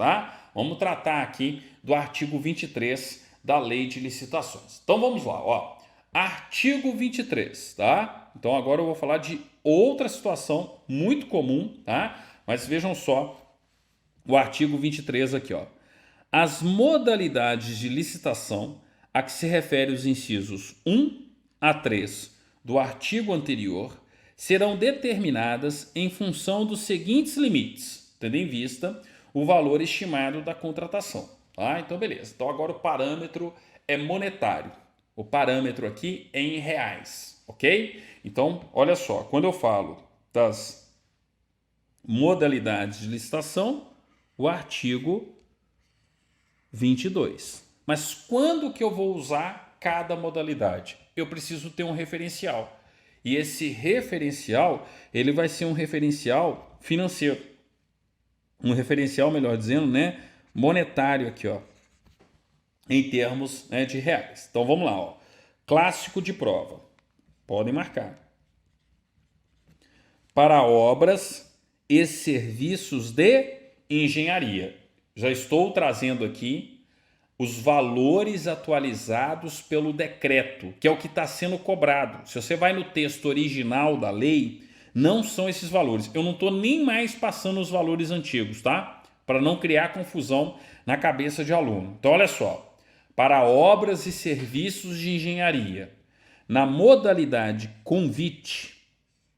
tá? Vamos tratar aqui do artigo 23 da Lei de Licitações. Então vamos lá, ó. Artigo 23, tá? Então agora eu vou falar de outra situação muito comum, tá? Mas vejam só o artigo 23 aqui, ó. As modalidades de licitação a que se refere os incisos 1 a 3 do artigo anterior serão determinadas em função dos seguintes limites, tendo em vista o valor estimado da contratação. Tá? Então, beleza. Então, agora o parâmetro é monetário. O parâmetro aqui é em reais, ok? Então, olha só, quando eu falo das modalidades de licitação, o artigo 22. Mas quando que eu vou usar cada modalidade? Eu preciso ter um referencial. E esse referencial, ele vai ser um referencial financeiro. Um referencial, melhor dizendo, né, monetário aqui, ó, em termos, né, de reais. Então vamos lá, ó. Clássico de prova. Podem marcar. Para obras e serviços de engenharia. Já estou trazendo aqui os valores atualizados pelo decreto, que é o que está sendo cobrado. Se você vai no texto original da lei, não são esses valores. Eu não estou nem mais passando os valores antigos, tá? Para não criar confusão na cabeça de aluno. Então, olha só. Para obras e serviços de engenharia, na modalidade convite,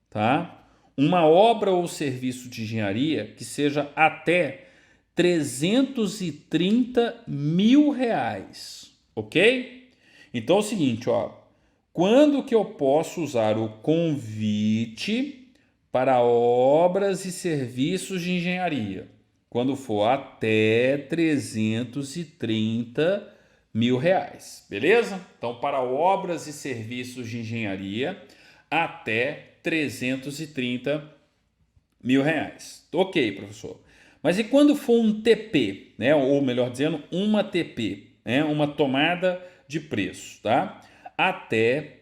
tá? Uma obra ou serviço de engenharia que seja até 330 mil reais, ok? Então é o seguinte, ó, quando que eu posso usar o convite para obras e serviços de engenharia? Quando for até 330 mil reais, beleza? Então, para obras e serviços de engenharia, até 330 mil reais. Ok, professor. Mas e quando for um TP, né? Ou melhor dizendo, uma TP, né? Uma tomada de preço, tá? Até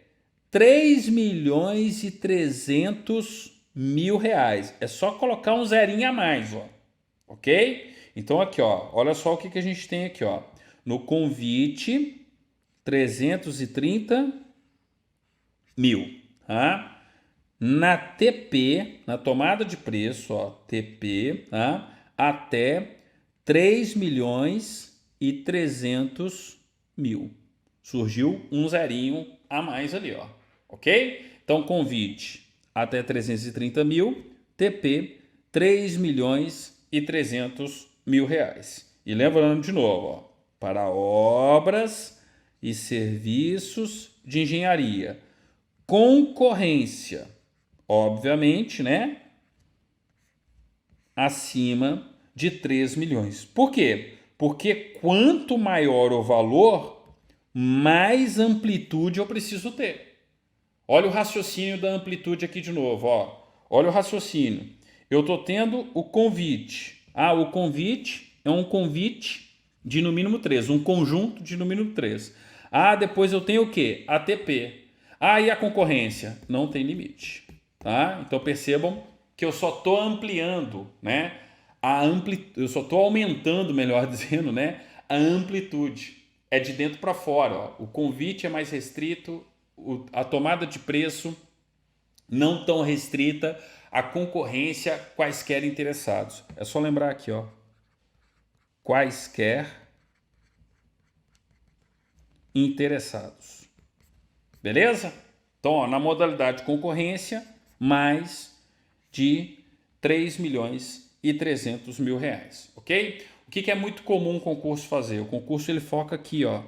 3 milhões e 300 mil reais. É só colocar um zerinho a mais, ó. Ok? Então aqui, ó, olha só o que a gente tem aqui, ó. No convite, 330 mil, tá? Na TP, na tomada de preço, ó, TP, tá? Até 3 milhões e 300 mil. Surgiu um zerinho a mais ali, ó. Ok? Então, convite até 330 mil, TP 3 milhões e 300 mil reais. E lembrando de novo, ó, para obras e serviços de engenharia. Concorrência, obviamente, né? Acima de 3 milhões. Por quê? Porque quanto maior o valor, mais amplitude eu preciso ter. Olha o raciocínio da amplitude aqui de novo, ó. Olha o raciocínio. Eu estou tendo o convite. Ah, o convite é um convite de no mínimo 3, um conjunto de no mínimo 3. Ah, depois eu tenho o quê? ATP. Ah, e a concorrência? Não tem limite. Tá? Então percebam que eu só estou ampliando, né? Eu só estou aumentando, melhor dizendo, né? A amplitude. É de dentro para fora. Ó. O convite é mais restrito, a tomada de preço não tão restrita, a concorrência, quaisquer interessados. É só lembrar aqui, ó. Quaisquer interessados. Beleza? Então, ó, na modalidade concorrência, mais de 3 milhões e 300 mil reais, ok? O que é muito comum o concurso fazer? O concurso ele foca aqui, ó,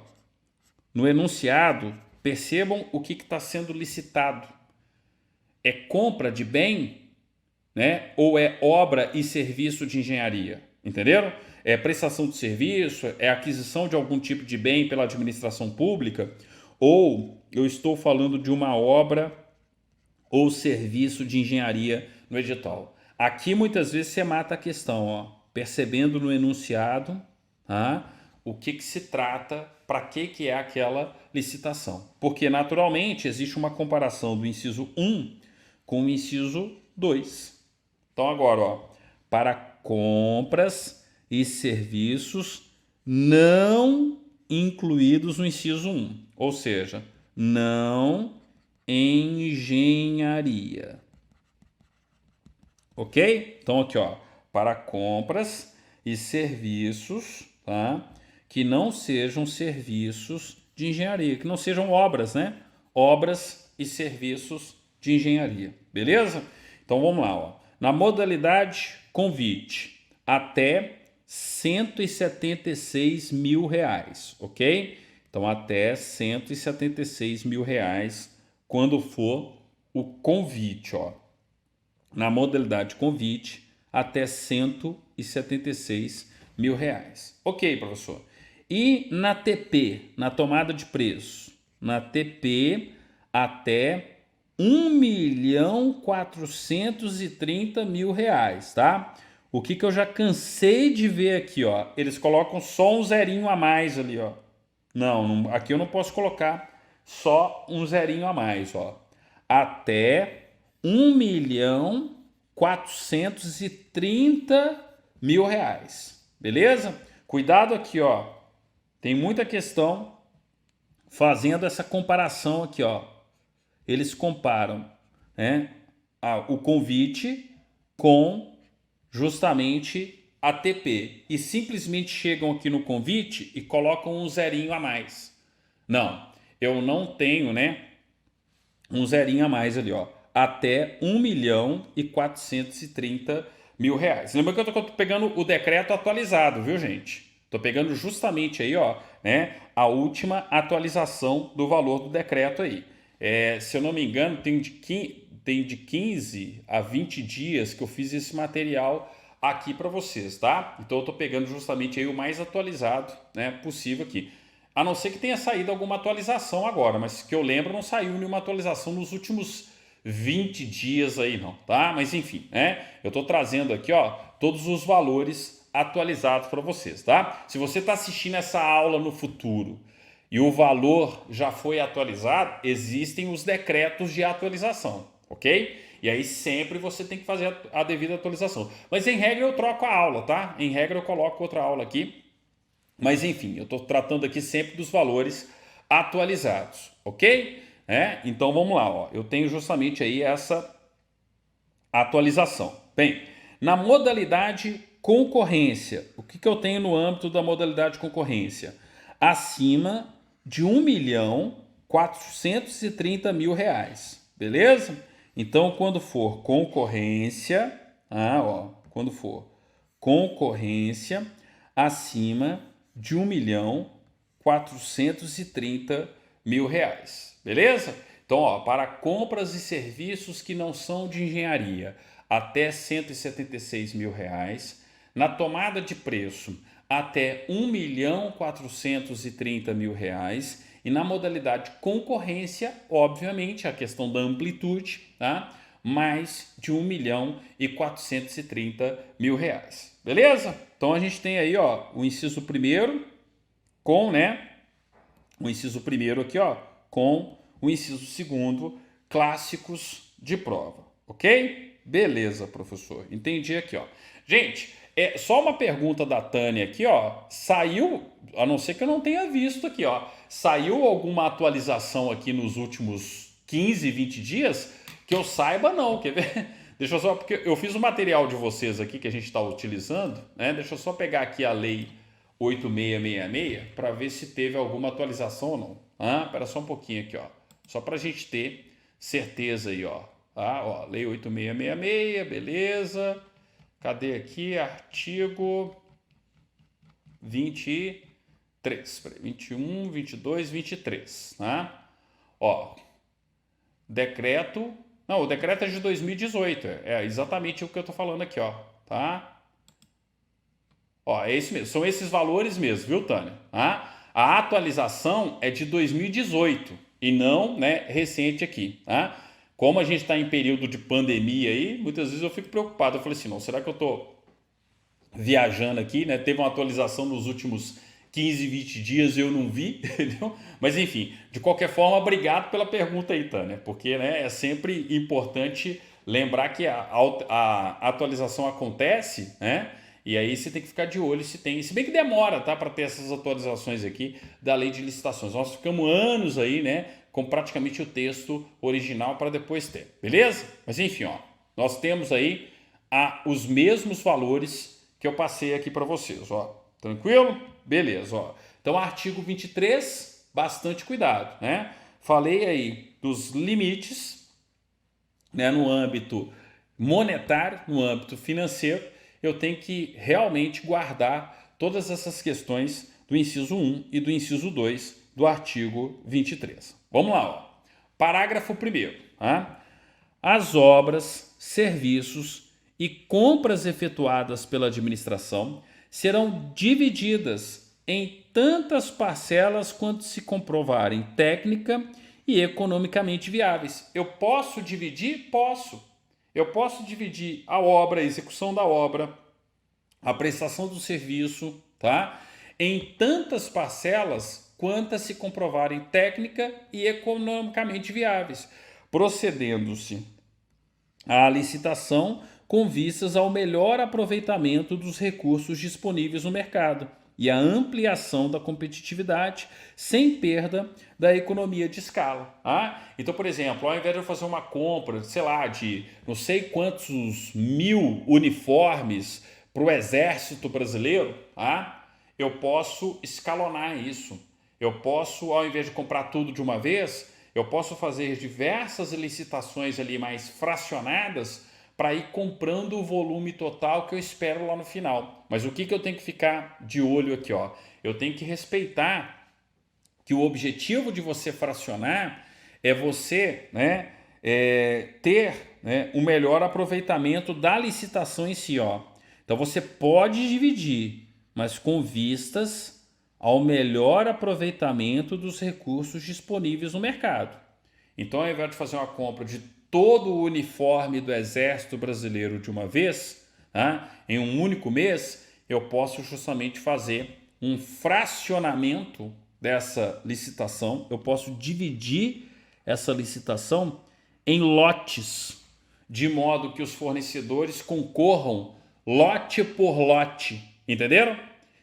no enunciado. Percebam o que está sendo licitado. É compra de bem, né? Ou é obra e serviço de engenharia? Entenderam? É prestação de serviço, é aquisição de algum tipo de bem pela administração pública, ou eu estou falando de uma obra ou serviço de engenharia no edital. Aqui muitas vezes você mata a questão, ó, percebendo no enunciado, tá? O que se trata, para que é aquela licitação. Porque naturalmente existe uma comparação do inciso 1 com o inciso 2. Então agora, ó, para compras e serviços não incluídos no inciso 1, ou seja, não engenharia. Ok? Então aqui, ó, para compras e serviços, tá? Que não sejam serviços de engenharia, que não sejam obras, né? Obras e serviços de engenharia, beleza? Então vamos lá, ó. Na modalidade convite, até 176 mil reais, ok? Então até 176 mil reais quando for o convite, ó. Na modalidade convite, até 176 mil reais. Ok, professor. E na TP, na tomada de preço? Na TP, até 1.430.000 reais, tá? O que eu já cansei de ver aqui, ó. Eles colocam só um zerinho a mais ali, ó. Não, aqui eu não posso colocar só um zerinho a mais, ó. Até 1.430.000 reais. Beleza? Cuidado aqui, ó. Tem muita questão fazendo essa comparação aqui, ó. Eles comparam, né, o convite com justamente a TP e simplesmente chegam aqui no convite e colocam um zerinho a mais. Não, eu não tenho, né, um zerinho a mais ali, ó, até 1.430.000 reais. Lembra que eu tô pegando o decreto atualizado, viu, gente? Tô pegando justamente aí, ó, né, a última atualização do valor do decreto aí. Se eu não me engano, tem de 15 a 20 dias que eu fiz esse material aqui para vocês, tá? Então eu tô pegando justamente aí o mais atualizado, né, possível aqui. A não ser que tenha saído alguma atualização agora, mas que eu lembro não saiu nenhuma atualização nos últimos 20 dias aí não, tá? Mas enfim, né? Eu tô trazendo aqui, ó, todos os valores atualizados para vocês, tá? Se você está assistindo essa aula no futuro e o valor já foi atualizado, existem os decretos de atualização, ok? E aí sempre você tem que fazer a devida atualização. Mas em regra eu troco a aula, tá? Em regra eu coloco outra aula aqui. Mas enfim, eu estou tratando aqui sempre dos valores atualizados, ok? Então vamos lá, ó. Eu tenho justamente aí essa atualização. Bem, na modalidade concorrência, o que eu tenho no âmbito da modalidade concorrência? Acima de 1.430.000 reais, beleza? Então, quando for concorrência, quando for concorrência acima de 1.430.000 reais, beleza? Então, ó, para compras e serviços que não são de engenharia, até 176 mil reais. Na tomada de preço, até 1.430.000 reais. E na modalidade concorrência, obviamente, a questão da amplitude, tá? Mais de 1.430.000 reais. Beleza? Então a gente tem aí, ó, o inciso primeiro com, né? O inciso primeiro aqui, ó, com o inciso segundo, clássicos de prova, ok? Beleza, professor. Entendi aqui, ó. Gente, só uma pergunta da Tânia aqui, ó. Saiu, a não ser que eu não tenha visto aqui, ó. Saiu alguma atualização aqui nos últimos 15, 20 dias? Que eu saiba, não. Quer ver? Deixa eu só, porque eu fiz o material de vocês aqui que a gente está utilizando, né? Deixa eu só pegar aqui a lei 8666 para ver se teve alguma atualização ou não. Espera só um pouquinho aqui, ó. Só para a gente ter certeza aí, ó. Ó, lei 8666, beleza. Cadê aqui? Artigo 23. 21, 22, 23. Tá? Ó, decreto. Não, o decreto é de 2018. É exatamente o que eu tô falando aqui, ó. Tá? Ó, é esse mesmo. São esses valores mesmo, viu, Tânia? A atualização é de 2018 e não, né, recente aqui, tá? Como a gente está em período de pandemia aí, muitas vezes eu fico preocupado. Eu falei assim, não, será que eu estou viajando aqui, né? Teve uma atualização nos últimos 15, 20 dias e eu não vi, entendeu? Mas enfim, de qualquer forma, obrigado pela pergunta aí, Tânia, porque, né, é sempre importante lembrar que a atualização acontece, né? E aí você tem que ficar de olho se tem, se bem que demora, tá, para ter essas atualizações aqui da lei de licitações. Nós ficamos anos aí, né, com praticamente o texto original para depois ter, beleza? Mas enfim, ó, nós temos aí os mesmos valores que eu passei aqui para vocês, ó. Tranquilo? Beleza, ó. Então, artigo 23, bastante cuidado, né? Falei aí dos limites, né, no âmbito monetário, no âmbito financeiro, eu tenho que realmente guardar todas essas questões do inciso 1 e do inciso 2 do artigo 23. Vamos lá, ó. Parágrafo 1º, tá? As obras, serviços e compras efetuadas pela administração serão divididas em tantas parcelas quanto se comprovarem técnica e economicamente viáveis. Eu posso dividir? Posso. Eu posso dividir a obra, a execução da obra, a prestação do serviço, tá? Em tantas parcelas quantas se comprovarem técnica e economicamente viáveis, procedendo-se à licitação com vistas ao melhor aproveitamento dos recursos disponíveis no mercado e a ampliação da competitividade sem perda da economia de escala. Então, por exemplo, ao invés de eu fazer uma compra, sei lá, de não sei quantos mil uniformes para o Exército Brasileiro, eu posso escalonar isso. Eu posso, ao invés de comprar tudo de uma vez, eu posso fazer diversas licitações ali mais fracionadas para ir comprando o volume total que eu espero lá no final. Mas o que eu tenho que ficar de olho aqui, ó? Eu tenho que respeitar que o objetivo de você fracionar é você, né, ter, né, o melhor aproveitamento da licitação em si, ó. Então você pode dividir, mas com vistas ao melhor aproveitamento dos recursos disponíveis no mercado. Então, ao invés de fazer uma compra de todo o uniforme do Exército Brasileiro de uma vez, em um único mês, eu posso justamente fazer um fracionamento dessa licitação, eu posso dividir essa licitação em lotes, de modo que os fornecedores concorram lote por lote, entenderam?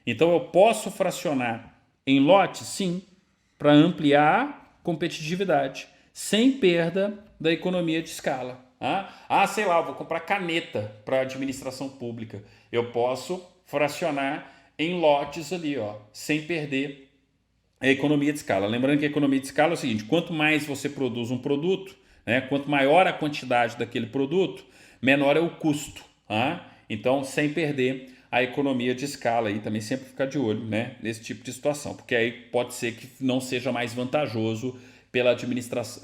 Então eu posso fracionar em lotes, sim, para ampliar a competitividade, sem perda da economia de escala. Sei lá, vou comprar caneta para a administração pública. Eu posso fracionar em lotes ali, ó, sem perder a economia de escala. Lembrando que a economia de escala é o seguinte: quanto mais você produz um produto, né, quanto maior a quantidade daquele produto, menor é o custo. Então, sem perder a economia de escala, aí também sempre ficar de olho, né, nesse tipo de situação, porque aí pode ser que não seja mais vantajoso pela administração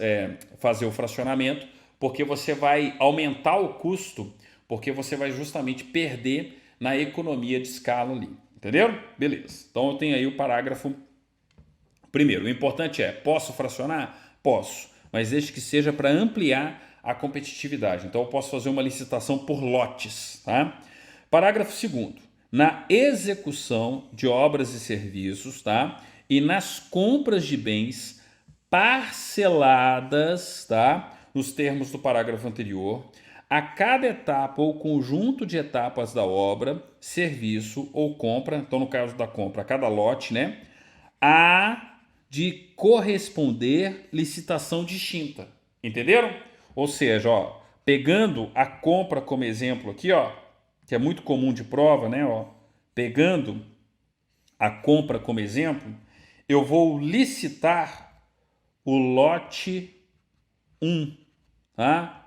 fazer o fracionamento, porque você vai aumentar o custo, porque você vai justamente perder na economia de escala ali, entenderam? Beleza. Então eu tenho aí o parágrafo primeiro. O importante é: posso fracionar? Posso, mas desde que seja para ampliar a competitividade. Então eu posso fazer uma licitação por lotes, tá? Parágrafo 2º. Na execução de obras e serviços, tá? E nas compras de bens parceladas, tá? Nos termos do parágrafo anterior, a cada etapa ou conjunto de etapas da obra, serviço ou compra, então no caso da compra, a cada lote, né? Há de corresponder licitação distinta. Entenderam? Ou seja, ó, pegando a compra como exemplo aqui, ó, que é muito comum de prova, né? Ó, pegando a compra como exemplo, eu vou licitar o lote 1,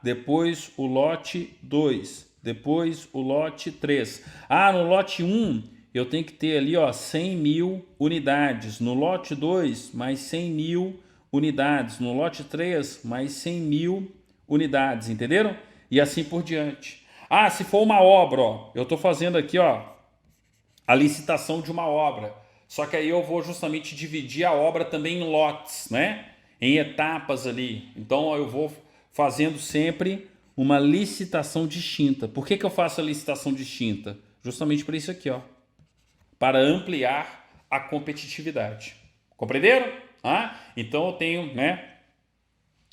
depois o lote 2, depois o lote 3. No lote 1 eu tenho que ter ali, ó, 100 mil unidades. No lote 2, mais 100 mil unidades. No lote 3, mais 100 mil unidades, entenderam? E assim por diante. Se for uma obra, ó, eu estou fazendo aqui, ó, a licitação de uma obra. Só que aí eu vou justamente dividir a obra também em lotes, né? Em etapas ali. Então eu vou fazendo sempre uma licitação distinta. Por que eu faço a licitação distinta? Justamente para isso aqui, ó, para ampliar a competitividade. Compreenderam? Então eu tenho, né,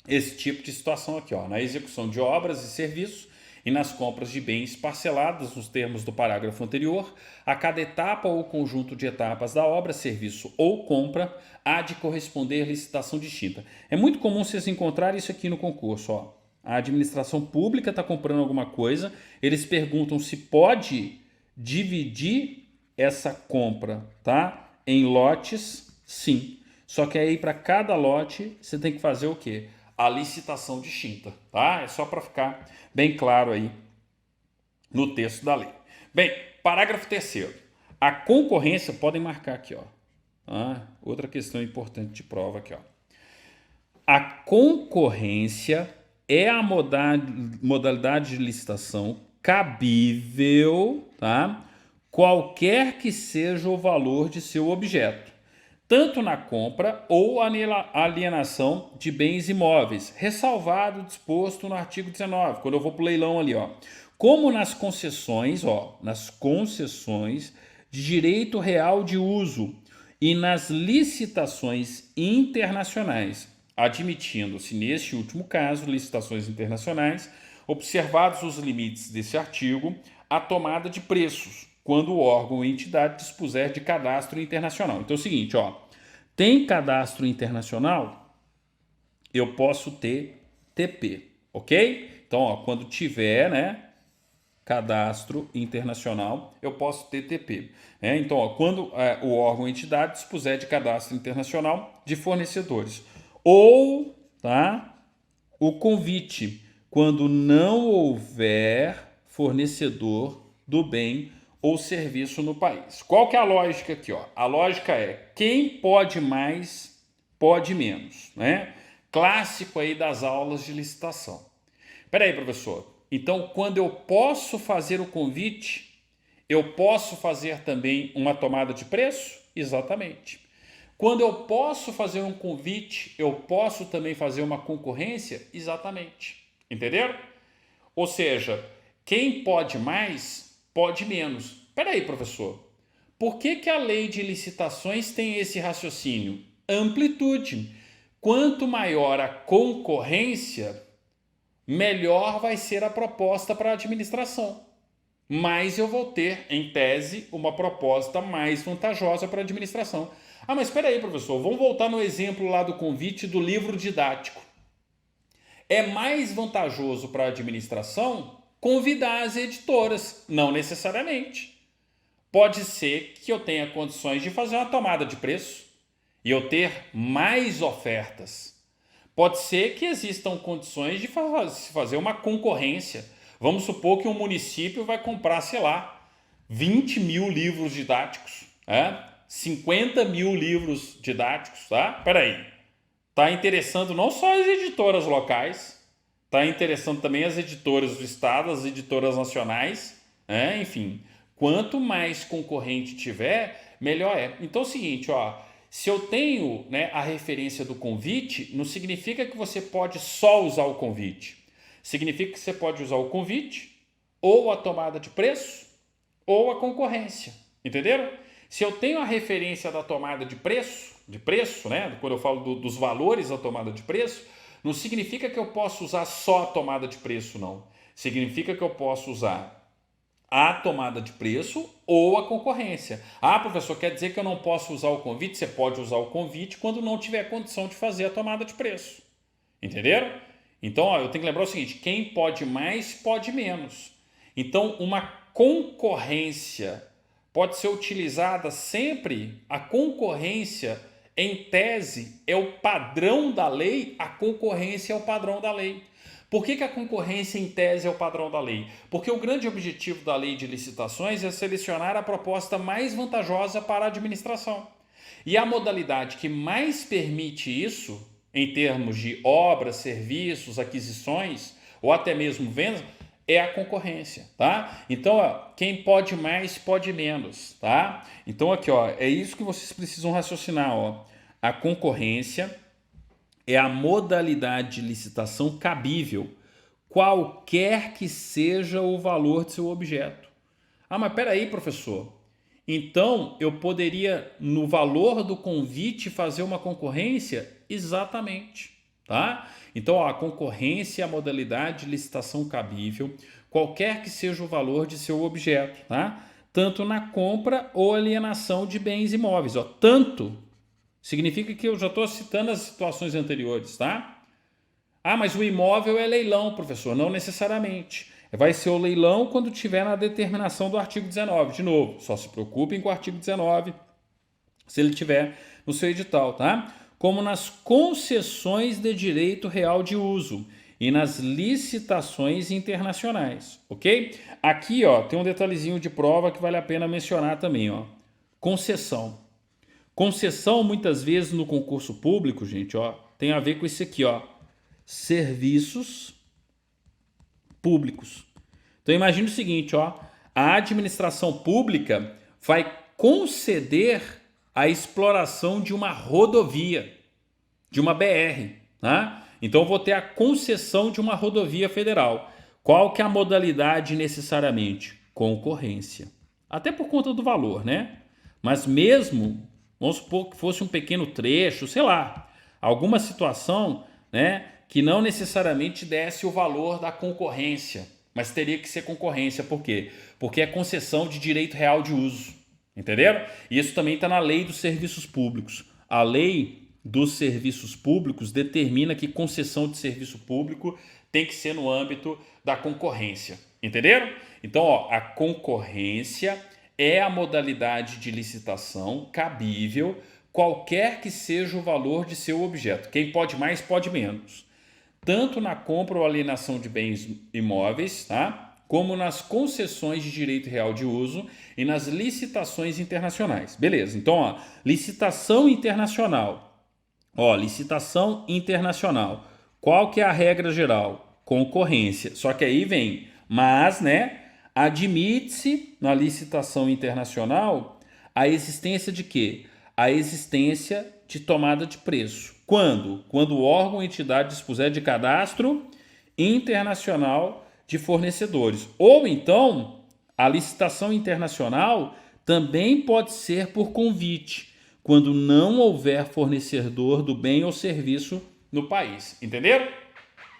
esse tipo de situação aqui, ó, na execução de obras e serviços e nas compras de bens parceladas nos termos do parágrafo anterior, a cada etapa ou conjunto de etapas da obra, serviço ou compra, há de corresponder licitação distinta. É muito comum vocês encontrarem isso aqui no concurso, ó. A administração pública está comprando alguma coisa, eles perguntam se pode dividir essa compra, tá? Em lotes, sim. Só que aí para cada lote você tem que fazer o quê? A licitação distinta, tá? É só para ficar bem claro aí no texto da lei. Bem, parágrafo 3º. A concorrência, podem marcar aqui, ó. Outra questão importante de prova aqui, ó. A concorrência é a modalidade de licitação cabível, tá? Qualquer que seja o valor de seu objeto, tanto na compra ou alienação de bens imóveis, ressalvado o disposto no artigo 19, quando eu vou para o leilão ali, ó. Como nas concessões, ó, nas concessões de direito real de uso e nas licitações internacionais, admitindo-se, neste último caso, licitações internacionais, observados os limites desse artigo, a tomada de preços, quando o órgão ou entidade dispuser de cadastro internacional. Então é o seguinte, ó, tem cadastro internacional, eu posso ter TP, ok? Então, ó, quando tiver, né, cadastro internacional, eu posso ter TP. Então, ó, quando o órgão ou entidade dispuser de cadastro internacional de fornecedores. Ou, tá, o convite, quando não houver fornecedor do bem ou serviço no país. Qual que é a lógica aqui, ó? A lógica é quem pode mais, pode menos, né? Clássico aí das aulas de licitação. Espera aí, professor. Então, quando eu posso fazer o convite, eu posso fazer também uma tomada de preço? Exatamente. Quando eu posso fazer um convite, eu posso também fazer uma concorrência? Exatamente. Entenderam? Ou seja, quem pode mais, pode menos. Espera aí, professor. Por que a lei de licitações tem esse raciocínio? Amplitude. Quanto maior a concorrência, melhor vai ser a proposta para a administração. Mais eu vou ter, em tese, uma proposta mais vantajosa para a administração. Mas espera aí, professor. Vamos voltar no exemplo lá do convite do livro didático. É mais vantajoso para a administração convidar as editoras, não necessariamente. Pode ser que eu tenha condições de fazer uma tomada de preço e eu ter mais ofertas. Pode ser que existam condições de fazer uma concorrência. Vamos supor que um município vai comprar, sei lá, 20 mil livros didáticos, 50 mil livros didáticos, tá? Peraí. Está interessando não só as editoras locais, está interessando também as editoras do estado, as editoras nacionais, enfim. Quanto mais concorrente tiver, melhor é. Então é o seguinte, ó, se eu tenho, né, a referência do convite, não significa que você pode só usar o convite. Significa que você pode usar o convite, ou a tomada de preço, ou a concorrência. Entenderam? Se eu tenho a referência da tomada de preço, né, quando eu falo dos valores da tomada de preço, não significa que eu posso usar só a tomada de preço, não. Significa que eu posso usar a tomada de preço ou a concorrência. Professor, quer dizer que eu não posso usar o convite? Você pode usar o convite quando não tiver condição de fazer a tomada de preço. Entenderam? Então, ó, eu tenho que lembrar o seguinte, quem pode mais, pode menos. Então, uma concorrência pode ser utilizada sempre, a concorrência, em tese, é o padrão da lei, a concorrência é o padrão da lei. Por que a concorrência, em tese, é o padrão da lei? Porque o grande objetivo da lei de licitações é selecionar a proposta mais vantajosa para a administração. E a modalidade que mais permite isso, em termos de obras, serviços, aquisições, ou até mesmo vendas, é a concorrência, tá? Então, ó, quem pode mais, pode menos, tá? Então, aqui, ó, é isso que vocês precisam raciocinar, ó. A concorrência é a modalidade de licitação cabível, qualquer que seja o valor de seu objeto. Mas peraí, professor. Então, eu poderia, no valor do convite, fazer uma concorrência? Exatamente, tá? Então, ó, a concorrência é a modalidade de licitação cabível, qualquer que seja o valor de seu objeto, tá? Tanto na compra ou alienação de bens imóveis. Ó, tanto significa que eu já estou citando as situações anteriores, tá? Ah, mas o imóvel é leilão, professor. Não necessariamente. Vai ser o leilão quando tiver na determinação do artigo 19. De novo, só se preocupem com o artigo 19, se ele tiver no seu edital, tá? Como nas concessões de direito real de uso e nas licitações internacionais, ok? Aqui, ó, tem um detalhezinho de prova que vale a pena mencionar também, ó. Concessão. Concessão, muitas vezes, no concurso público, gente, ó, tem a ver com isso aqui, ó. Serviços públicos. Então, imagine o seguinte, ó. A administração pública vai conceder a exploração de uma rodovia, de uma BR, tá? Então, eu vou ter a concessão de uma rodovia federal. Qual que é a modalidade necessariamente? Concorrência. Até por conta do valor, né? Mas mesmo, vamos supor que fosse um pequeno trecho, sei lá, alguma situação, né, que não necessariamente desse o valor da concorrência, mas teria que ser concorrência. Por quê? Porque é concessão de direito real de uso. Entenderam? E isso também está na lei dos serviços públicos. A lei dos serviços públicos determina que concessão de serviço público tem que ser no âmbito da concorrência. Entenderam? Então, ó, a concorrência é a modalidade de licitação cabível, qualquer que seja o valor de seu objeto. Quem pode mais, pode menos. Tanto na compra ou alienação de bens imóveis, tá? Como nas concessões de direito real de uso e nas licitações internacionais. Beleza, então, ó, licitação internacional. Ó, licitação internacional. Qual que é a regra geral? Concorrência. Só que aí vem, mas, né, admite-se na licitação internacional a existência de quê? A existência de tomada de preço. Quando? Quando o órgão ou entidade dispuser de cadastro internacional de fornecedores. Ou então, a licitação internacional também pode ser por convite, quando não houver fornecedor do bem ou serviço no país. Entenderam?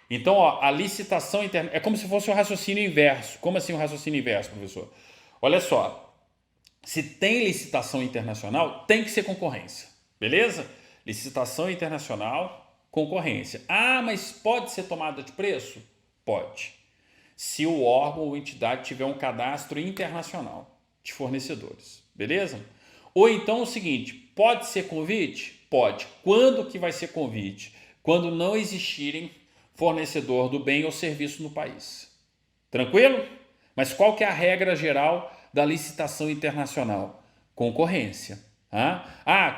Então, ó, a licitação internacional é como se fosse o raciocínio inverso. Como assim o raciocínio inverso, professor? Olha só, se tem licitação internacional, tem que ser concorrência, beleza? Licitação internacional, concorrência. Ah, mas pode ser tomada de preço? Pode. Se o órgão ou entidade tiver um cadastro internacional de fornecedores, beleza? Ou então o seguinte, pode ser convite? Pode. Quando que vai ser convite? Quando não existirem fornecedor do bem ou serviço no país. Tranquilo? Mas qual que é a regra geral da licitação internacional? Concorrência.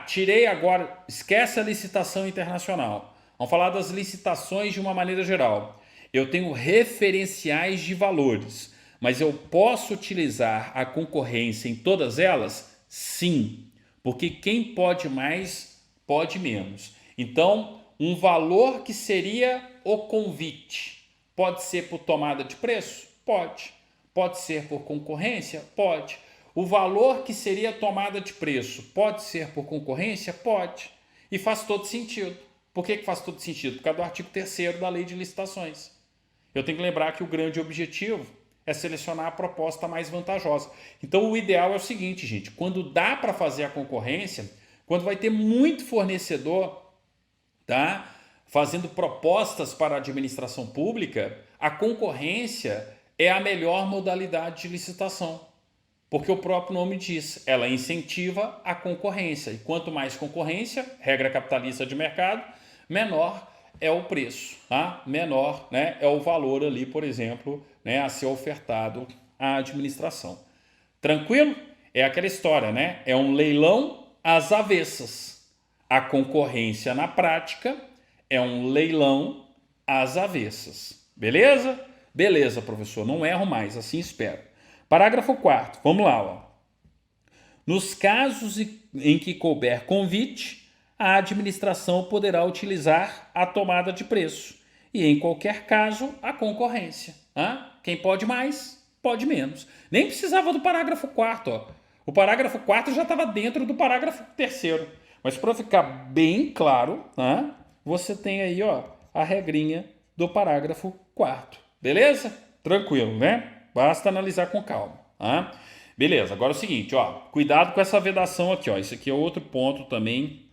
Tirei agora, esquece a licitação internacional. Vamos falar das licitações de uma maneira geral. Eu tenho referenciais de valores, mas eu posso utilizar a concorrência em todas elas? Sim, porque quem pode mais, pode menos. Então, um valor que seria o convite, pode ser por tomada de preço? Pode. Pode ser por concorrência? Pode. O valor que seria tomada de preço pode ser por concorrência? Pode. E faz todo sentido. Por que faz todo sentido? Por causa do artigo 3º da Lei de Licitações. Eu tenho que lembrar que o grande objetivo é selecionar a proposta mais vantajosa. Então, o ideal é o seguinte, gente, quando dá para fazer a concorrência, quando vai ter muito fornecedor, tá, fazendo propostas para a administração pública, a concorrência é a melhor modalidade de licitação. Porque o próprio nome diz, ela incentiva a concorrência. E quanto mais concorrência, regra capitalista de mercado, menor é o preço, tá? Menor, né, é o valor ali, por exemplo, né, a ser ofertado à administração. Tranquilo? É aquela história, né? É um leilão às avessas. A concorrência na prática é um leilão às avessas. Beleza? Beleza, professor, não erro mais, assim espero. Parágrafo 4º, vamos lá. Ó. Nos casos em que couber convite, a administração poderá utilizar a tomada de preço e, em qualquer caso, a concorrência. Quem pode mais, pode menos. Nem precisava do parágrafo 4º. Ó. O parágrafo 4º já estava dentro do parágrafo 3º. Mas para ficar bem claro, você tem aí ó, a regrinha do parágrafo 4º. Beleza? Tranquilo, né? Basta analisar com calma, tá? Beleza, agora é o seguinte, ó, cuidado com essa vedação aqui, ó. Isso aqui é outro ponto também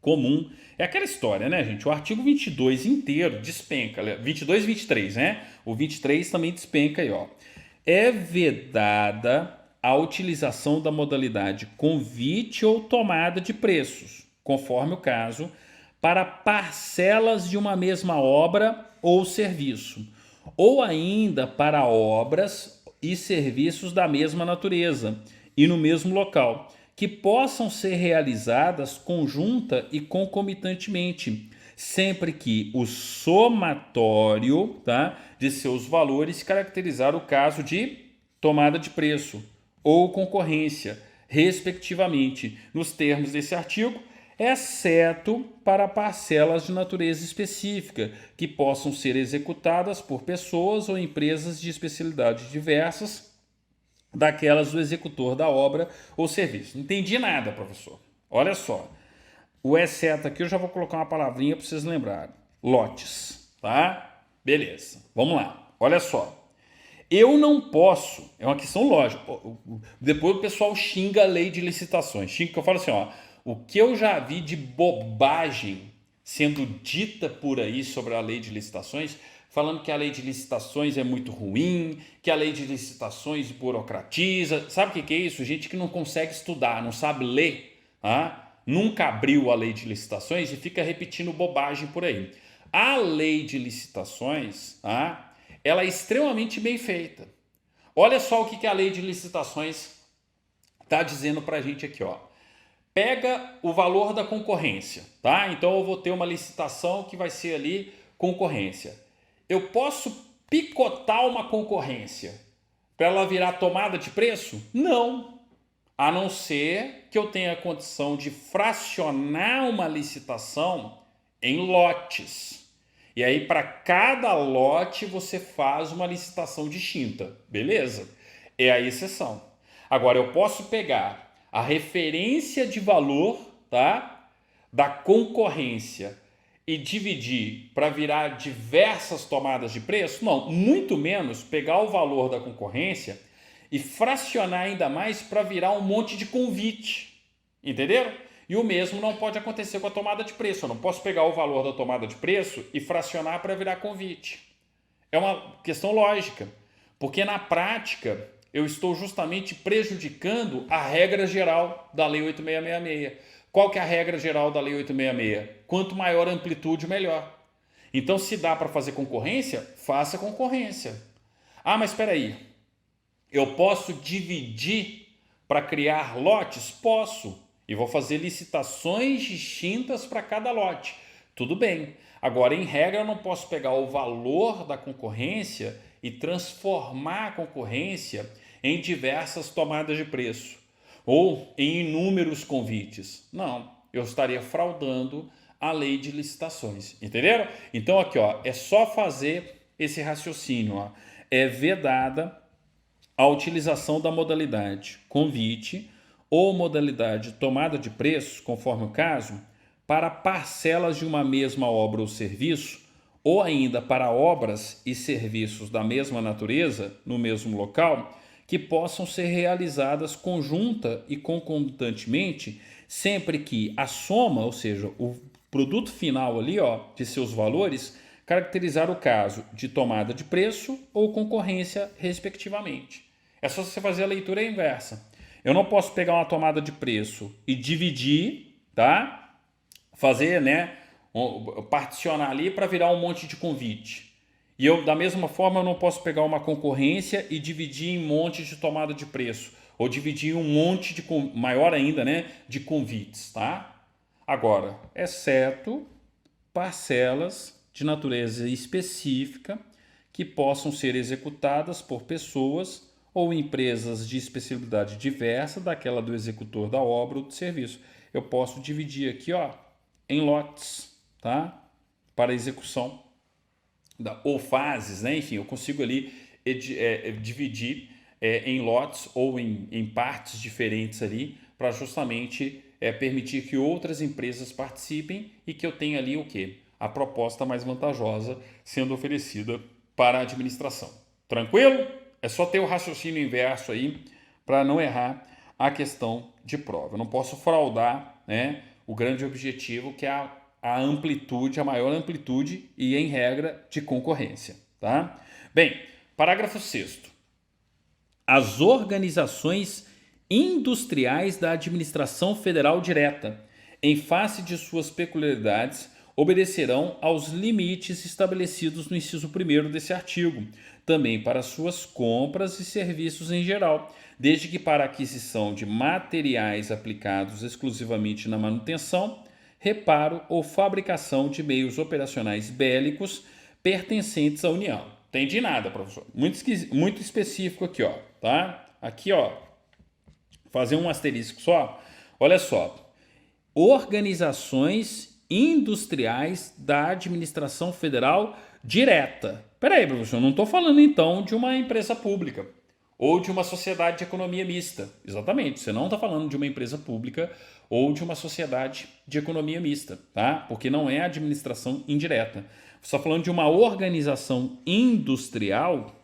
comum. É aquela história, né, gente? O artigo 22 inteiro despenca, 22 e 23, né? O 23 também despenca aí, ó. É vedada a utilização da modalidade convite ou tomada de preços, conforme o caso, para parcelas de uma mesma obra ou serviço, ou ainda para obras e serviços da mesma natureza e no mesmo local, que possam ser realizadas conjunta e concomitantemente, sempre que o somatório, tá, de seus valores caracterizar o caso de tomada de preço ou concorrência, respectivamente, nos termos desse artigo, exceto para parcelas de natureza específica, que possam ser executadas por pessoas ou empresas de especialidades diversas daquelas do executor da obra ou serviço. Não entendi nada, professor. Olha só. O exceto aqui eu já vou colocar uma palavrinha para vocês lembrarem. Lotes, tá? Beleza. Vamos lá. Olha só. Eu não posso, é uma questão lógica. Depois o pessoal xinga a lei de licitações. Xinga que eu falo assim, ó, o que eu já vi de bobagem sendo dita por aí sobre a lei de licitações, falando que a lei de licitações é muito ruim, que a lei de licitações burocratiza. Sabe o que é isso? Gente que não consegue estudar, não sabe ler, tá? Nunca abriu a lei de licitações e fica repetindo bobagem por aí. A lei de licitações, tá? Ela é extremamente bem feita. Olha só o que a lei de licitações está dizendo para a gente aqui, ó. Pega o valor da concorrência, tá? Então eu vou ter uma licitação que vai ser ali concorrência. Eu posso picotar uma concorrência para ela virar tomada de preço? Não. A não ser que eu tenha a condição de fracionar uma licitação em lotes. E aí, para cada lote, você faz uma licitação distinta. Beleza? É a exceção. Agora, eu posso pegar a referência de valor, tá, da concorrência e dividir para virar diversas tomadas de preço? Não, muito menos pegar o valor da concorrência e fracionar ainda mais para virar um monte de convite. Entenderam? E o mesmo não pode acontecer com a tomada de preço. Eu não posso pegar o valor da tomada de preço e fracionar para virar convite. É uma questão lógica, porque na prática eu estou justamente prejudicando a regra geral da Lei 8666. Qual que é a regra geral da Lei 866? Quanto maior a amplitude, melhor. Então, se dá para fazer concorrência, faça concorrência. Ah, mas espera aí. Eu posso dividir para criar lotes? Posso. E vou fazer licitações distintas para cada lote. Tudo bem. Agora, em regra, eu não posso pegar o valor da concorrência e transformar a concorrência em diversas tomadas de preço ou em inúmeros convites. Não, eu estaria fraudando a lei de licitações. Entenderam? Então, aqui, ó, é só fazer esse raciocínio. Ó. É vedada a utilização da modalidade convite ou modalidade tomada de preços, conforme o caso, para parcelas de uma mesma obra ou serviço, ou ainda para obras e serviços da mesma natureza, no mesmo local, que possam ser realizadas conjunta e concomitantemente, sempre que a soma, ou seja, o produto final ali, ó, de seus valores, caracterizar o caso de tomada de preço ou concorrência, respectivamente. É só você fazer a leitura inversa. Eu não posso pegar uma tomada de preço e dividir, tá? Fazer, né? Particionar ali para virar um monte de convite. E eu, da mesma forma, eu não posso pegar uma concorrência e dividir em um monte de tomada de preço. Ou dividir em um monte de, maior ainda, né? De convites, tá? Agora, exceto parcelas de natureza específica que possam ser executadas por pessoas ou empresas de especialidade diversa daquela do executor da obra ou do serviço. Eu posso dividir aqui, ó, em lotes, tá? Para execução ou fases, né? Enfim, eu consigo ali dividir em lotes ou em partes diferentes ali para justamente permitir que outras empresas participem e que eu tenha ali o quê? A proposta mais vantajosa sendo oferecida para a administração. Tranquilo? É só ter o raciocínio inverso aí para não errar a questão de prova. Eu não posso fraudar, né, o grande objetivo que é a amplitude, a maior amplitude e, em regra, de concorrência. Tá? Bem, parágrafo 6º. As organizações industriais da administração federal direta, em face de suas peculiaridades, obedecerão aos limites estabelecidos no inciso 1º desse artigo, também para suas compras e serviços em geral, desde que para a aquisição de materiais aplicados exclusivamente na manutenção, reparo ou fabricação de meios operacionais bélicos pertencentes à União. Entendi nada, professor. Muito específico aqui, ó, tá? Aqui, ó, fazer um asterisco só. Olha só. Organizações industriais da administração federal direta. Peraí, professor, não estou falando então de uma empresa pública ou de uma sociedade de economia mista. Exatamente, você não está falando de uma empresa pública ou de uma sociedade de economia mista, tá? Porque não é administração indireta. Você está falando de uma organização industrial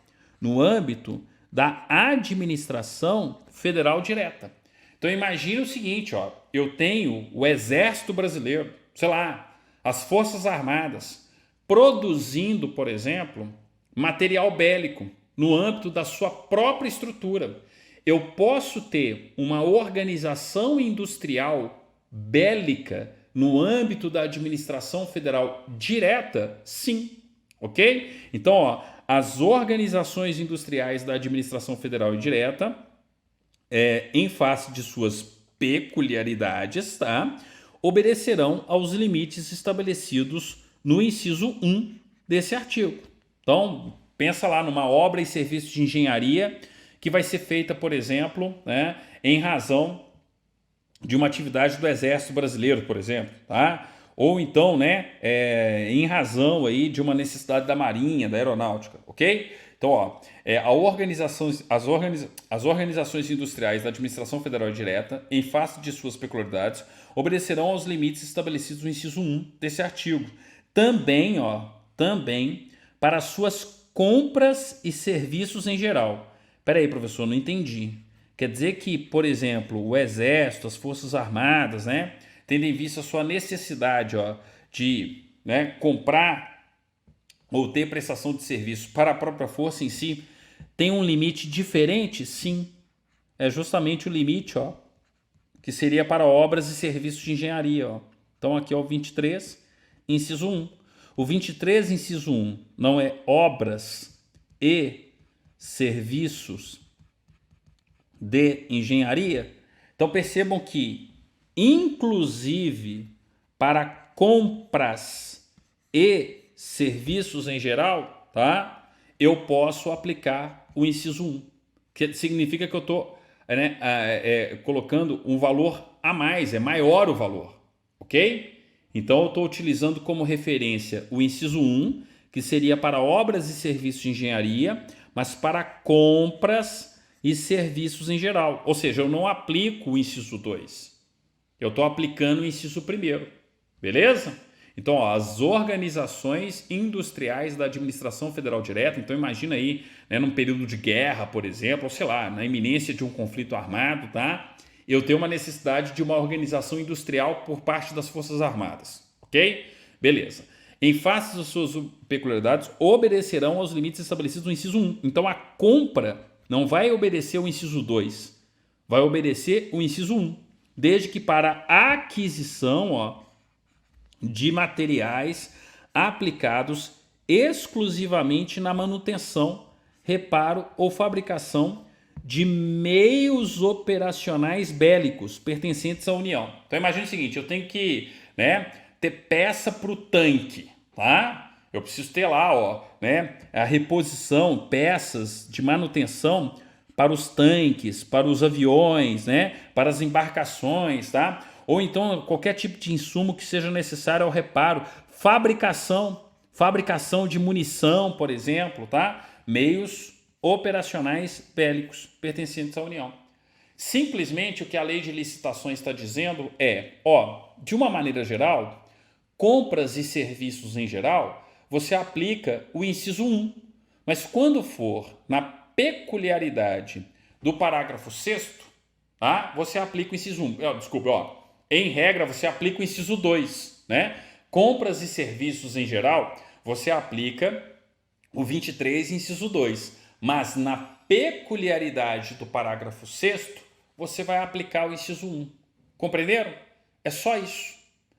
no âmbito da administração federal direta. Então imagine o seguinte, ó, eu tenho o Exército Brasileiro, sei lá, as Forças Armadas, produzindo, por exemplo, material bélico no âmbito da sua própria estrutura. Eu posso ter uma organização industrial bélica no âmbito da administração federal direta? Sim, ok? Então, ó, as organizações industriais da administração federal direta, em face de suas peculiaridades, tá, obedecerão aos limites estabelecidos no inciso 1 desse artigo. Então, pensa lá numa obra e serviço de engenharia que vai ser feita, por exemplo, né, em razão de uma atividade do Exército Brasileiro, por exemplo, tá? Ou então, né, em razão aí de uma necessidade da Marinha, da Aeronáutica, ok? Então, ó, as organizações industriais da administração federal direta, em face de suas peculiaridades, obedecerão aos limites estabelecidos no inciso 1 desse artigo. Também, ó, para suas compras e serviços em geral. Peraí, professor, não entendi. Quer dizer que, por exemplo, o Exército, as Forças Armadas, né, tendo em vista a sua necessidade, ó, de, né, comprar ou ter prestação de serviço para a própria força em si, tem um limite diferente? Sim. É justamente o limite, ó, que seria para obras e serviços de engenharia. Ó. Então, aqui é o 23, inciso 1. O 23, inciso 1, não é obras e serviços de engenharia? Então, percebam que, inclusive, para compras e serviços em geral, tá, eu posso aplicar o inciso 1, que significa que eu estou colocando um valor a mais, é maior o valor, ok? Então, eu estou utilizando como referência o inciso 1, que seria para obras e serviços de engenharia, mas para compras e serviços em geral. Ou seja, eu não aplico o inciso 2. Eu estou aplicando o inciso 1º. Beleza? Então, ó, as organizações industriais da administração federal direta, então imagina aí, né, num período de guerra, por exemplo, ou sei lá, na iminência de um conflito armado, tá? Eu tenho uma necessidade de uma organização industrial por parte das Forças Armadas, ok? Beleza. Em face das suas peculiaridades, obedecerão aos limites estabelecidos no inciso 1. Então, a compra não vai obedecer o inciso 2, vai obedecer o inciso 1, desde que para a aquisição, ó, de materiais aplicados exclusivamente na manutenção, reparo ou fabricação de meios operacionais bélicos pertencentes à União. Então imagine o seguinte, eu tenho que, né, ter peça para o tanque, tá? Eu preciso ter lá, ó, né, a reposição, peças de manutenção para os tanques, para os aviões, né, para as embarcações, tá? Ou então qualquer tipo de insumo que seja necessário ao reparo, fabricação de munição, por exemplo, tá? Meios operacionais bélicos pertencentes à União. Simplesmente o que a lei de licitações está dizendo é, ó, de uma maneira geral, compras e serviços em geral, você aplica o inciso 1, Mas quando for na peculiaridade do parágrafo 6º, tá? Você aplica o inciso 1. Em regra, você aplica o inciso 2, né? Compras e serviços em geral, você aplica o 23, inciso 2. Mas na peculiaridade do parágrafo 6º, você vai aplicar o inciso 1. Compreenderam? É só isso.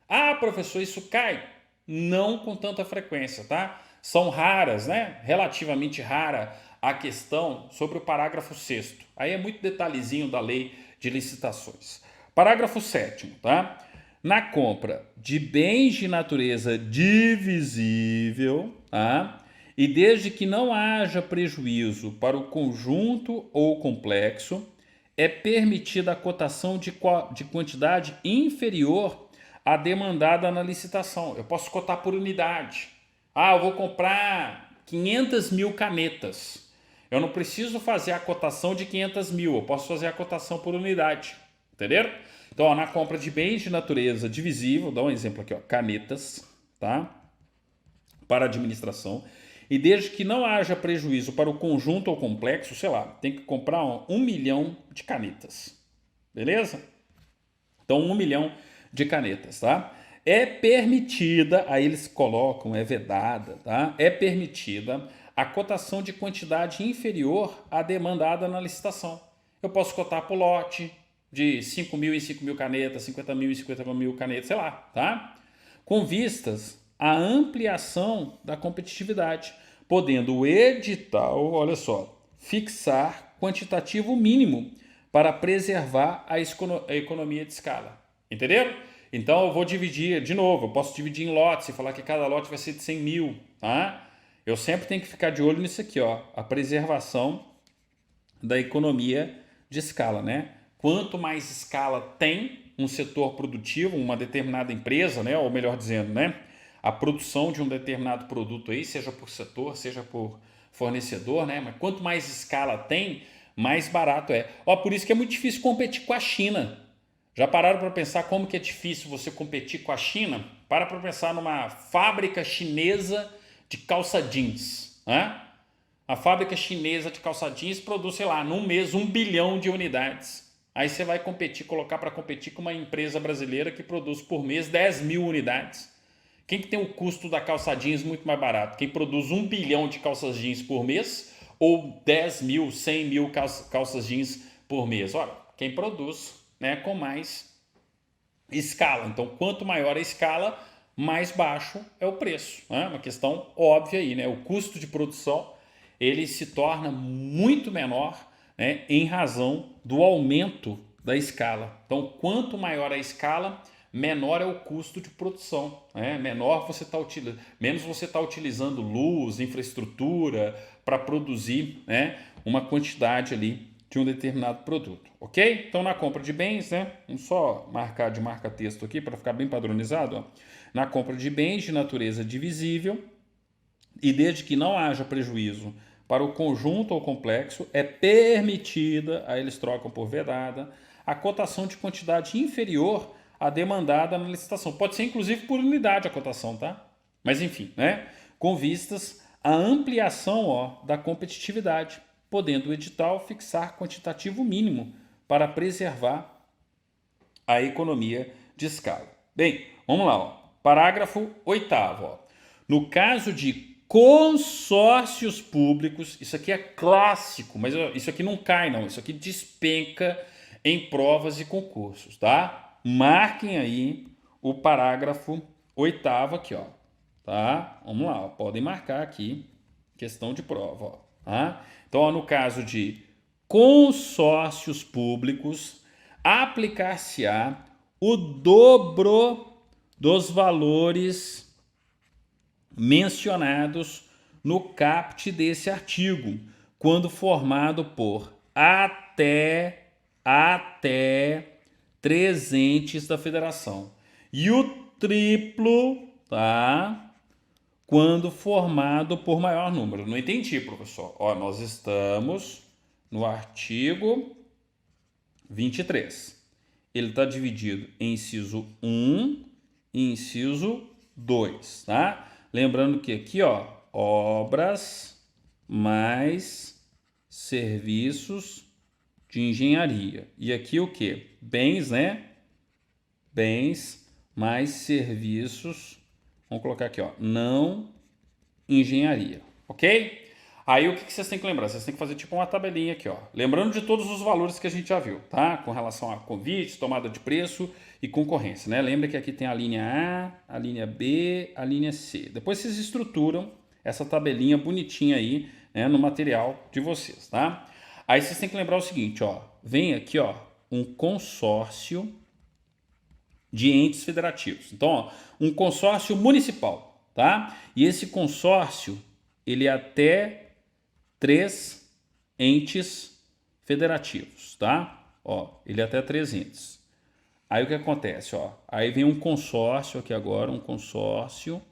Ah, professor, isso cai? Não com tanta frequência, tá? São raras, né? Relativamente rara a questão sobre o parágrafo 6º. Aí é muito detalhezinho da lei de licitações. Parágrafo 7º, tá? Na compra de bens de natureza divisível, tá? E desde que não haja prejuízo para o conjunto ou complexo, é permitida a cotação de quantidade inferior à demandada na licitação. Eu posso cotar por unidade. Ah, eu vou comprar 500 mil canetas. Eu não preciso fazer a cotação de 500 mil, eu posso fazer a cotação por unidade. Entenderam? Então, ó, na compra de bens de natureza divisível, vou dar um exemplo aqui, ó, canetas, tá? Para administração. E desde que não haja prejuízo para o conjunto ou complexo, sei lá, tem que comprar 1 milhão de canetas. Beleza? Então, 1 milhão de canetas, tá? É permitida, aí eles colocam, é vedada, tá? É permitida a cotação de quantidade inferior à demandada na licitação. Eu posso cotar por lote de 5 mil em 5 mil canetas, 50 mil em 50 mil canetas, sei lá, tá? Com vistas à ampliação da competitividade, podendo o edital, olha só, fixar quantitativo mínimo para preservar a economia de escala. Entenderam? Então eu vou dividir, de novo, eu posso dividir em lotes e falar que cada lote vai ser de 100 mil, tá? Eu sempre tenho que ficar de olho nisso aqui, ó, a preservação da economia de escala, né? Quanto mais escala tem um setor produtivo, uma determinada empresa, né? Ou melhor dizendo, né? A produção de um determinado produto aí, seja por setor, seja por fornecedor, né? Mas quanto mais escala tem, mais barato é. Ó, por isso que é muito difícil competir com a China. Já pararam para pensar como que é difícil você competir com a China? Para pensar numa fábrica chinesa de calça jeans, né? A fábrica chinesa de calça jeans produz, sei lá, num mês 1 bilhão de unidades. Aí você vai competir, colocar para competir com uma empresa brasileira que produz por mês 10 mil unidades. Quem que tem o custo da calça jeans muito mais barato? Quem produz 1 bilhão de calças jeans por mês ou 10 mil, 100 mil calças jeans por mês? Ora, quem produz, né, com mais escala. Então, quanto maior a escala, mais baixo é o preço. É uma questão óbvia aí, né? O custo de produção ele se torna muito menor, né, em razão do aumento da escala. Então, quanto maior a escala, menor é o custo de produção, né? Menos você está utilizando luz, infraestrutura para produzir, né, uma quantidade ali de um determinado produto, ok? Então, na compra de bens, né, vamos só marcar de marca-texto aqui para ficar bem padronizado, ó. Na compra de bens de natureza divisível, e desde que não haja prejuízo para o conjunto ou complexo, é permitida, aí eles trocam por vedada, a cotação de quantidade inferior à demandada na licitação. Pode ser inclusive por unidade a cotação, tá? Mas enfim, né? Com vistas à ampliação, ó, da competitividade, podendo o edital fixar quantitativo mínimo para preservar a economia de escala. Bem, vamos lá, ó. Parágrafo 8º, ó. No caso de consórcios públicos, isso aqui é clássico, mas isso aqui não cai não, isso aqui despenca em provas e concursos, tá? Marquem aí o parágrafo 8º aqui, ó, tá? Vamos lá, ó, podem marcar aqui, questão de prova, ó, tá? Então, ó, no caso de consórcios públicos, aplicar-se-á o dobro dos valores mencionados no caput desse artigo, quando formado por até 3 entes da federação. E o triplo, tá? Quando formado por maior número. Não entendi, professor. Ó, nós estamos no artigo 23. Ele está dividido em inciso 1 e inciso 2, tá? Lembrando que aqui, ó, obras mais serviços de engenharia. E aqui o quê? Bens, né? Bens mais serviços, vamos colocar aqui, ó, não engenharia, ok? Aí o que vocês têm que lembrar? Vocês têm que fazer tipo uma tabelinha aqui, ó. Lembrando de todos os valores que a gente já viu, tá? Com relação a convite, tomada de preço e concorrência, né? Lembra que aqui tem a linha A, a linha B, a linha C. Depois vocês estruturam essa tabelinha bonitinha aí, né, no material de vocês, tá? Aí vocês têm que lembrar o seguinte, ó. Vem aqui, ó, um consórcio de entes federativos. Então, ó, um consórcio municipal, tá? E esse consórcio, ele é até 3 entes federativos, tá? Ó, ele é até 3 entes. Aí o que acontece, ó? Aí vem um consórcio aqui agora, um consórcio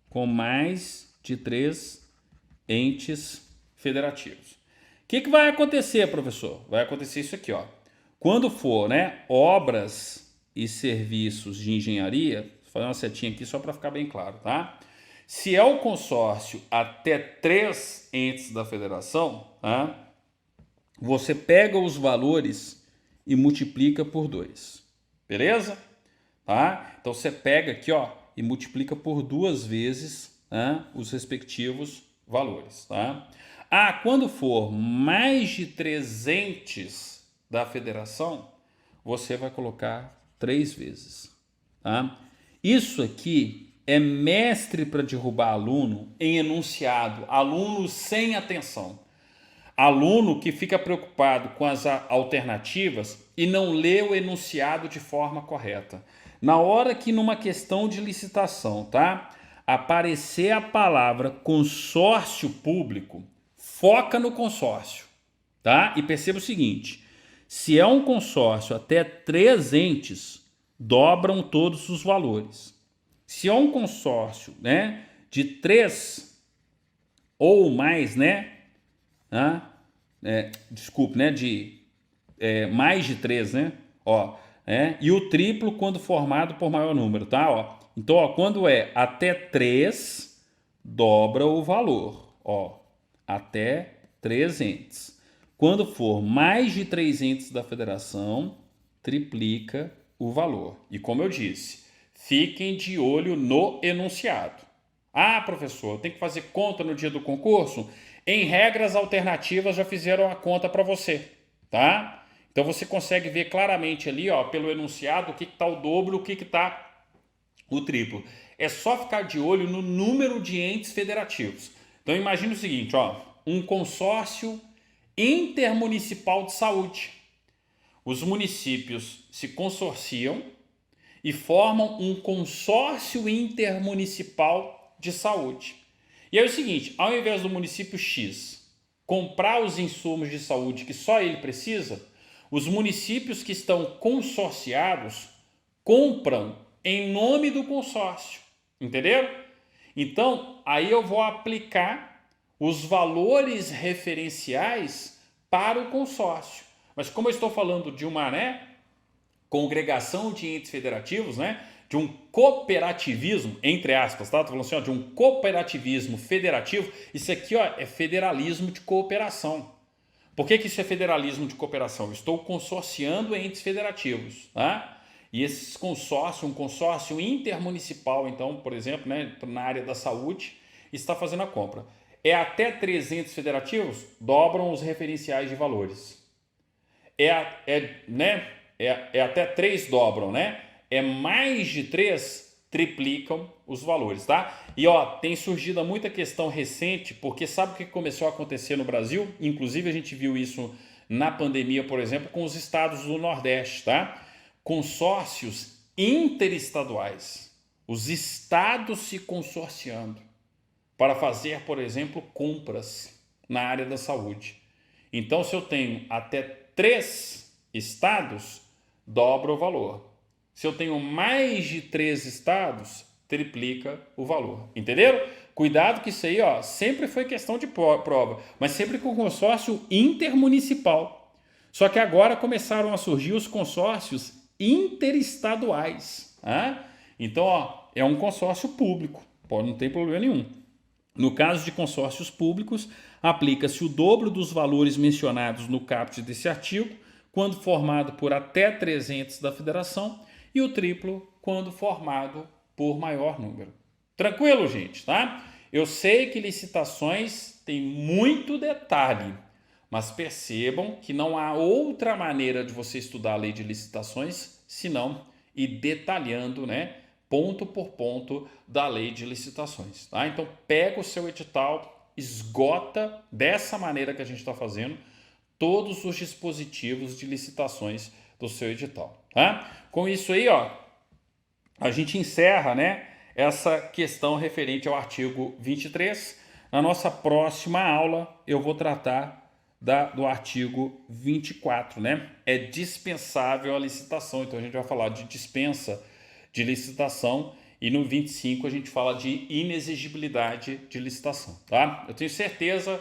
com mais de 3 entes federativos. O que vai acontecer, professor? Vai acontecer isso aqui, ó. Quando for, né, obras e serviços de engenharia, vou fazer uma setinha aqui só para ficar bem claro, tá? Se é o consórcio até 3 entes da federação, tá? Você pega os valores e multiplica por 2, beleza? Tá? Então você pega aqui, ó, e multiplica por 2 vezes, tá, os respectivos valores, tá? Ah, quando for mais de 3 entes da federação, você vai colocar 3 vezes, tá? Isso aqui é mestre para derrubar aluno em enunciado, aluno sem atenção. Aluno que fica preocupado com as alternativas e não lê o enunciado de forma correta. Na hora que numa questão de licitação, tá, aparecer a palavra consórcio público, foca no consórcio, tá? E perceba o seguinte, se é um consórcio até 3 entes, dobram todos os valores. Se é um consórcio, né, de 3 ou mais, né, desculpe, né, de mais de 3, né, ó, e o triplo quando formado por maior número, tá, ó. Então, ó, quando é até 3, dobra o valor, ó, até 3 entes. Quando for mais de 3 entes da federação, triplica o valor. E como eu disse, fiquem de olho no enunciado. Ah, professor, tem que fazer conta no dia do concurso? Em regras alternativas já fizeram a conta para você, tá? Então você consegue ver claramente ali, ó, pelo enunciado, o que está o dobro, o que está o triplo. É só ficar de olho no número de entes federativos. Então imagine o seguinte, ó, um consórcio intermunicipal de saúde. Os municípios se consorciam e formam um consórcio intermunicipal de saúde. E é o seguinte, ao invés do município X comprar os insumos de saúde que só ele precisa, os municípios que estão consorciados compram em nome do consórcio, entenderam? Então, aí eu vou aplicar os valores referenciais para o consórcio. Mas como eu estou falando de uma, né, congregação de entes federativos, né, de um cooperativismo, entre aspas, tá? Tô falando assim, ó, de um cooperativismo federativo, isso aqui, ó, é federalismo de cooperação. Por que isso é federalismo de cooperação? Eu estou consorciando entes federativos, tá? E esses consórcios, um consórcio intermunicipal, então, por exemplo, né, na área da saúde, está fazendo a compra. É até 300 federativos, dobram os referenciais de valores. É até 3 dobram, né? É mais de 3, triplicam os valores, tá? E ó, tem surgido muita questão recente, porque sabe o que começou a acontecer no Brasil? Inclusive a gente viu isso na pandemia, por exemplo, com os estados do Nordeste, tá? Consórcios interestaduais. Os estados se consorciando para fazer, por exemplo, compras na área da saúde. Então, se eu tenho até 3 estados, dobra o valor. Se eu tenho mais de 3 estados, triplica o valor. Entenderam? Cuidado que isso aí, ó, sempre foi questão de prova, mas sempre com consórcio intermunicipal. Só que agora começaram a surgir os consórcios interestaduais. Tá? Então, ó, é um consórcio público, pode não ter problema nenhum. No caso de consórcios públicos, aplica-se o dobro dos valores mencionados no caput desse artigo, quando formado por até 300 da federação, e o triplo quando formado por maior número. Tranquilo, gente, tá? Eu sei que licitações tem muito detalhe, mas percebam que não há outra maneira de você estudar a lei de licitações senão ir detalhando, né, ponto por ponto da lei de licitações. Tá? Então pega o seu edital, esgota dessa maneira que a gente está fazendo todos os dispositivos de licitações do seu edital. Tá? Com isso aí, ó, a gente encerra, né, essa questão referente ao artigo 23. Na nossa próxima aula eu vou tratar do artigo 24, né? É dispensável a licitação, então a gente vai falar de dispensa de licitação e no 25 a gente fala de inexigibilidade de licitação, tá? Eu tenho certeza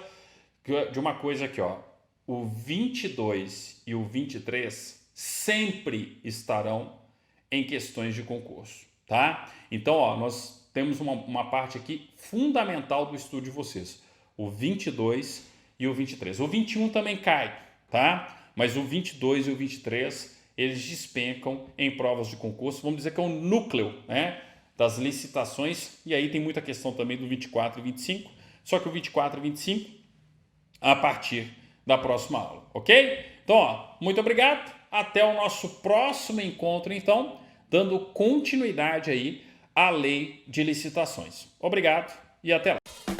de uma coisa aqui, ó, o 22 e o 23 sempre estarão em questões de concurso, tá? Então, ó, nós temos uma parte aqui fundamental do estudo de vocês, o 22 e o 23. O 21 também cai, tá? Mas o 22 e o 23, eles despencam em provas de concurso, vamos dizer que é o núcleo, né, das licitações, e aí tem muita questão também do 24 e 25, só que o 24 e 25 a partir da próxima aula, ok? Então, ó, muito obrigado, até o nosso próximo encontro, então, dando continuidade aí à lei de licitações. Obrigado e até lá.